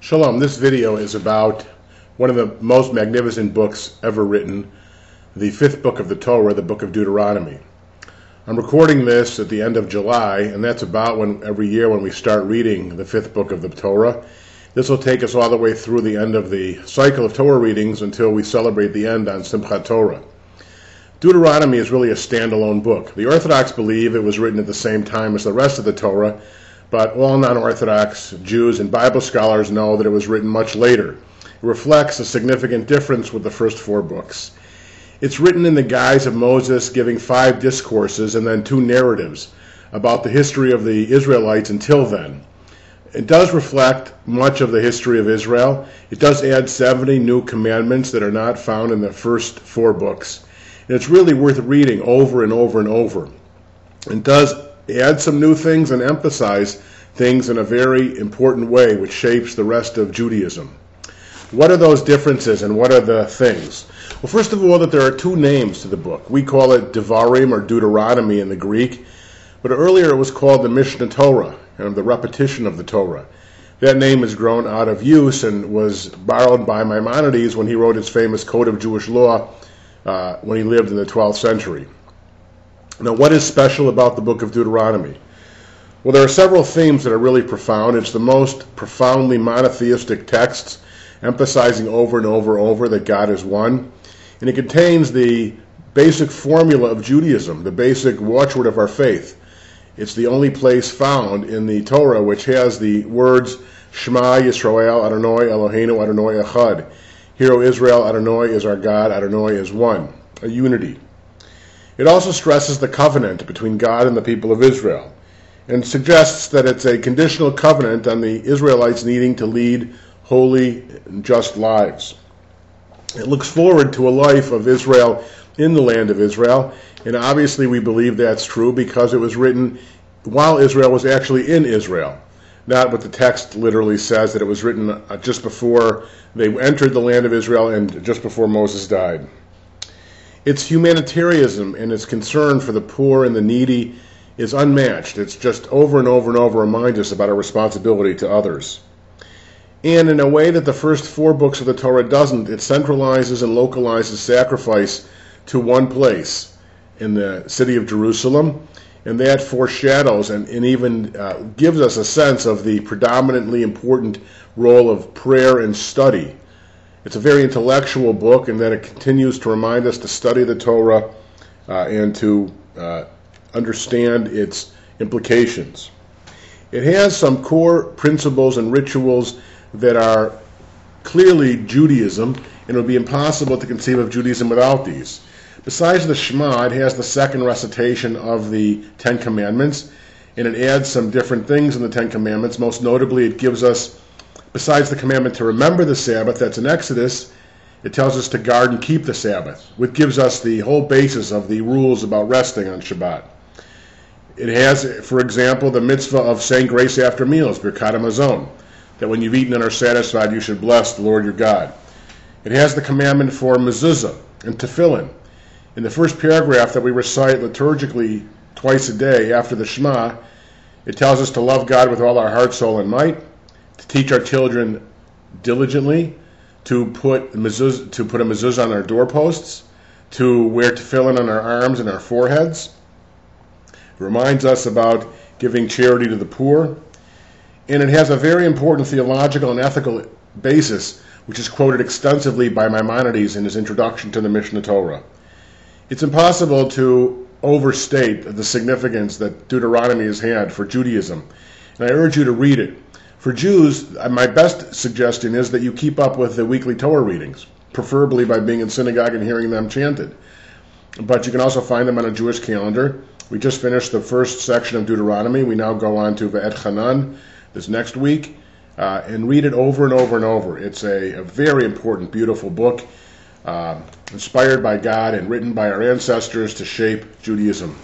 Shalom, this video is about one of the most magnificent books ever written, the fifth book of the Torah, the book of Deuteronomy. I'm recording this at the end of July, and that's about when every year when we start reading the fifth book of the Torah. This will take us all the way through the end of the cycle of Torah readings until we celebrate the end on Simchat Torah. Deuteronomy is really a standalone book. The Orthodox believe it was written at the same time as the rest of the Torah, but all non-Orthodox Jews and Bible scholars know that it was written much later. It reflects a significant difference with the first four books. It's written in the guise of Moses giving 5 discourses and then 2 narratives about the history of the Israelites until then. It does reflect much of the history of Israel. It does add 70 new commandments that are not found in the first 4 books. And it's really worth reading over and over and over. It does add some new things and emphasize things in a very important way which shapes the rest of Judaism. What are those differences and what are the things? Well, first of all, that there are 2 names to the book. We call it Devarim or Deuteronomy in the Greek, but earlier it was called the Mishnah Torah, the repetition of the Torah. That name has grown out of use and was borrowed by Maimonides when he wrote his famous Code of Jewish Law when he lived in the 12th century. Now, what is special about the book of Deuteronomy? Well, there are several themes that are really profound. It's the most profoundly monotheistic text, emphasizing over and over that God is one. And it contains the basic formula of Judaism, the basic watchword of our faith. It's the only place found in the Torah which has the words Shema Yisrael Adonai Eloheinu Adonai Echad. Hear, O Israel, Adonai is our God, Adonai is one, a unity. It also stresses the covenant between God and the people of Israel and suggests that it's a conditional covenant on the Israelites needing to lead holy and just lives. It looks forward to a life of Israel in the land of Israel, and obviously we believe that's true because it was written while Israel was actually in Israel, not what the text literally says, that it was written just before they entered the land of Israel and just before Moses died. Its humanitarianism and its concern for the poor and the needy is unmatched. It's just over and over and over reminds us about our responsibility to others. And in a way that the first 4 books of the Torah doesn't, it centralizes and localizes sacrifice to one place in the city of Jerusalem, and that foreshadows and even gives us a sense of the predominantly important role of prayer and study. It's a very intellectual book in that it continues to remind us to study the Torah and to understand its implications. It has some core principles and rituals that are clearly Judaism, and it would be impossible to conceive of Judaism without these. Besides the Shema, it has the second recitation of the 10 Commandments, and it adds some different things in the 10 Commandments. Most notably, it gives us, besides the commandment to remember the Sabbath, that's in Exodus, it tells us to guard and keep the Sabbath, which gives us the whole basis of the rules about resting on Shabbat. It has, for example, the mitzvah of saying grace after meals, Birkat HaMazon, that when you've eaten and are satisfied, you should bless the Lord your God. It has the commandment for mezuzah and tefillin. In the first paragraph that we recite liturgically twice a day after the Shema, it tells us to love God with all our heart, soul, and might, to teach our children diligently, to put a mezuzah on our doorposts, to wear tefillin on our arms and our foreheads. It reminds us about giving charity to the poor. And it has a very important theological and ethical basis, which is quoted extensively by Maimonides in his introduction to the Mishnah Torah. It's impossible to overstate the significance that Deuteronomy has had for Judaism, and I urge you to read it. For Jews, my best suggestion is that you keep up with the weekly Torah readings, preferably by being in synagogue and hearing them chanted. But you can also find them on a Jewish calendar. We just finished the first section of Deuteronomy. We now go on to Ve'et Hanan this next week, and read it over and over and over. It's a very important, beautiful book, inspired by God and written by our ancestors to shape Judaism.